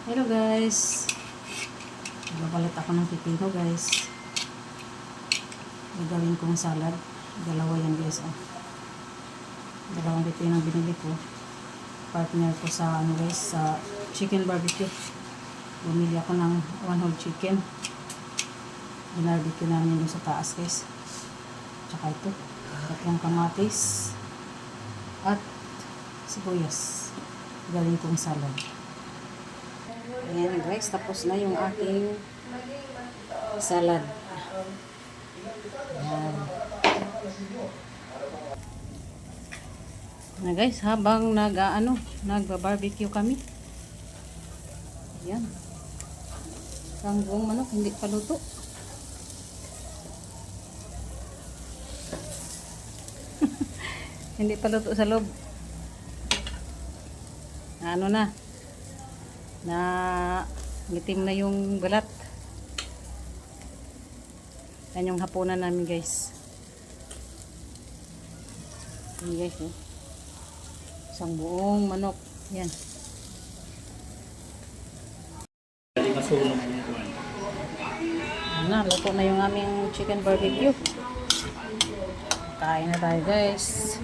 Hello guys. Nagbabalat ako ng pipino guys. Gagawin kong salad. Dalawa yan guys. Oh. Dalawang pipino ang binili ko. Partner ko sa ano guys, sa chicken barbecue. Bumili ako ng 1 whole chicken. Binarbecue namin yung sa taas guys. Tsaka ito. Tatlong kamatis. At sibuyas. Gagawin kong salad. Ayan guys, tapos na yung aking salad. Ayan. Na guys, habang nagba-barbecue kami. Ayan. Ang buong manok hindi pa luto. Hindi pa luto sa loob. Ano na? Na ngitim na yung balat. Yan yung hapunan namin guys. Yan guys eh. Isang buong manok. Yan. Yan na, luto na yung aming chicken barbecue. Kain na tayo guys.